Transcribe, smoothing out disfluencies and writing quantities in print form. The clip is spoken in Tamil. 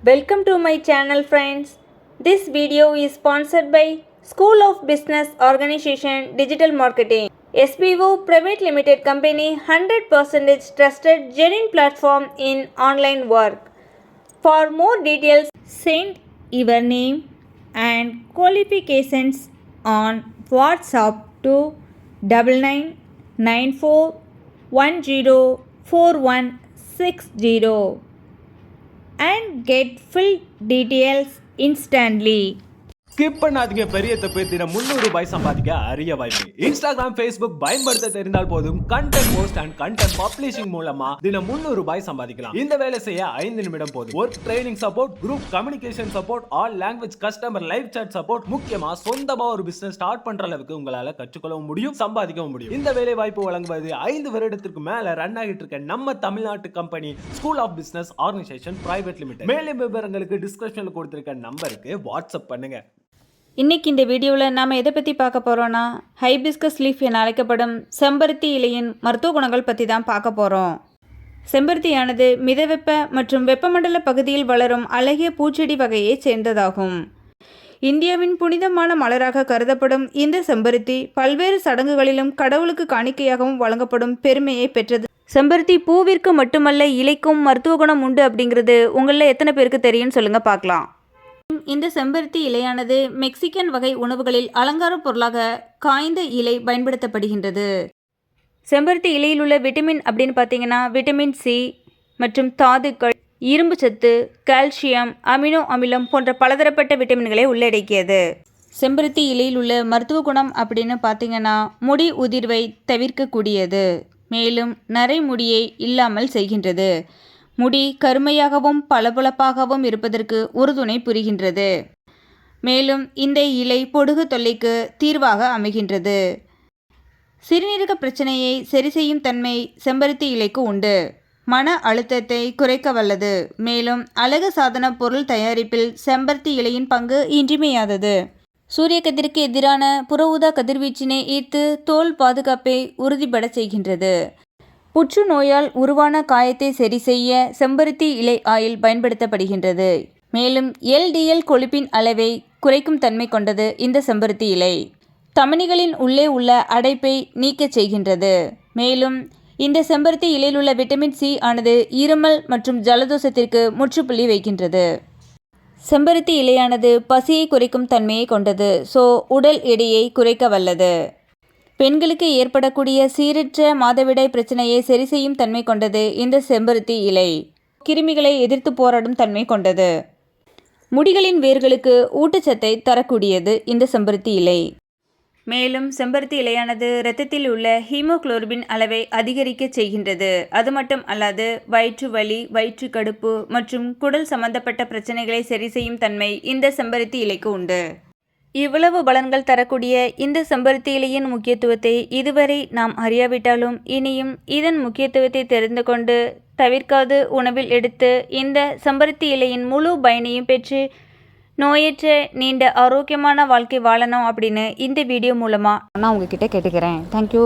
Welcome to my channel friends. This video is sponsored by School of Business Organization Digital Marketing. SBO Private Limited Company 100% trusted genuine platform in online work. For more details, send your name and qualifications on WhatsApp to 9994104160 and get full details instantly. Skip பண்ணாதீங்க. பெரிய தப்பு. தினம் 300 ரூபாய் சம்பாதிக்க அரிய வாய்ப்பு. இன்ஸ்டாகிராம், ஃபேஸ்புக் பயன்படுத்த தெரிந்தால் போதும். Content post and content publishing மூலமா தினம் 300 ரூபாய் சம்பாதிக்கலாம். இந்த வேலை செய்ய 5 நிமிடம் போதும். Work training support, group communication support, all language customer live chat support, முக்கியமா சொந்தமா ஒரு பிசினஸ் ஸ்டார்ட் பண்ற அளவுக்கு உங்களால கற்றுக்கொள்ளவும் முடியும், சம்பாதிக்கவும் முடியும். இந்த வேலை வாய்ப்பு வழங்குவது 5 வருடத்திற்கு மேல ரன் ஆகிட்டு இருக்க நம்ம தமிழ்நாட்டு company school of business organization private limited. மேலும் விவரங்களுக்கு டிஸ்கிரிப்ஷன்ல கொடுத்திருக்க நம்பருக்கு வாட்ஸ்அப் பண்ணுங்க. இன்றைக்கி இந்த வீடியோவில் நாம் எதை பற்றி பார்க்க போகிறோன்னா, ஹைபிஸ்கஸ் லீஃப் என அழைக்கப்படும் செம்பருத்தி இலையின் மருத்துவ குணங்கள் பற்றி தான் பார்க்க போகிறோம். செம்பருத்தியானது மிதவெப்ப மற்றும் வெப்பமண்டல பகுதியில் வளரும் அழகிய பூச்செடி வகையைச் சேர்ந்ததாகும். இந்தியாவின் புனிதமான மலராக கருதப்படும் இந்த செம்பருத்தி பல்வேறு சடங்குகளிலும் கடவுளுக்கு காணிக்கையாகவும் வழங்கப்படும் பெருமையை பெற்றது. செம்பருத்தி பூவிற்கு மட்டுமல்ல, இலைக்கும் மருத்துவ குணம் உண்டு அப்படிங்கிறது உங்களில் எத்தனை பேருக்கு தெரியும்னு சொல்லுங்கள் பார்க்கலாம். இந்த செம்பருத்தி இலையானது மெக்சிகன் வகை உணவுகளில் அலங்கார பொருளாக காய்ந்த இலை பயன்படுத்தப்படுகின்றது. செம்பருத்தி இலையில் உள்ள விட்டமின் அப்படின்னு பார்த்தீங்கன்னா, விட்டமின் சி மற்றும் தாதுக்கள், இரும்பு சத்து, கால்சியம், அமினோ அமிலம் போன்ற பலதரப்பட்ட விட்டமின்களை உள்ளடக்கியது. செம்பருத்தி இலையில் உள்ள மருத்துவ குணம் அப்படின்னு பார்த்தீங்கன்னா, முடி உதிர்வை தவிர்க்கக்கூடியது, மேலும் நரைமுடியை இல்லாமல் செய்கின்றது, முடி கருமையாகவும் பளபளப்பாகவும் இருப்பதற்கு உறுதுணை புரிகின்றது, மேலும் இந்த இலை பொடுகு தொல்லைக்கு தீர்வாக அமைகின்றது. சிறுநீரக பிரச்சனையை சரி செய்யும் தன்மை செம்பருத்தி இலைக்கு உண்டு. மன அழுத்தத்தை குறைக்க வல்லது, மேலும் அழகு சாதன பொருள் தயாரிப்பில் செம்பருத்தி இலையின் பங்கு இன்றியமையாதது. சூரிய கதிருக்கு எதிரான புற ஊதா கதிர்வீச்சினை ஈர்த்து தோல் பாதுகாப்பை உறுதிபட செய்கின்றது. புற்றுநோயால் உருவான காயத்தை சரி செய்ய செம்பருத்தி இலை ஆயில் பயன்படுத்தப்படுகின்றது. மேலும் LDL கொழுப்பின் அளவை குறைக்கும் தன்மை கொண்டது இந்த செம்பருத்தி இலை. தமனிகளின் உள்ளே உள்ள அடைப்பை நீக்கச் செய்கின்றது. மேலும் இந்த செம்பருத்தி இலையில் உள்ள விட்டமின் சி ஆனது இருமல் மற்றும் ஜலதோஷத்திற்கு முற்றுப்புள்ளி வைக்கின்றது. செம்பருத்தி இலையானது பசியை குறைக்கும் தன்மையை கொண்டது, உடல் எடையை குறைக்க வல்லது. பெண்களுக்கு ஏற்படக்கூடிய சீரற்ற மாதவிடாய் பிரச்சனையை சரி செய்யும் தன்மை கொண்டது இந்த செம்பருத்தி இலை. கிருமிகளை எதிர்த்து போராடும் தன்மை கொண்டது. முடிகளின் வேர்களுக்கு ஊட்டச்சத்தை தரக்கூடியது இந்த செம்பருத்தி இலை. மேலும் செம்பருத்தி இலையானது இரத்தத்தில் உள்ள ஹீமோகுளோபின் அளவை அதிகரிக்க செய்கின்றது. அது மட்டும் அல்லாது வயிற்று வலி, வயிற்று கடுப்பு மற்றும் குடல் சம்பந்தப்பட்ட பிரச்சனைகளை சரி செய்யும் தன்மை இந்த செம்பருத்தி இலைக்கு உண்டு. இவ்வளவு பலன்கள் தரக்கூடிய இந்த செம்பருத்தி இலையின் முக்கியத்துவத்தை இதுவரை நாம் அறியாவிட்டாலும் இனியும் இதன் முக்கியத்துவத்தை தெரிந்து கொண்டு தவிர்க்காது உணவில் எடுத்து இந்த செம்பருத்தி இலையின் முழு பயனையும் பெற்று நோயற்ற நீண்ட ஆரோக்கியமான வாழ்க்கை வாழணும் அப்படின்னு இந்த வீடியோ மூலமாக நான் உங்ககிட்ட கேட்டுக்கிறேன். தேங்க்யூ.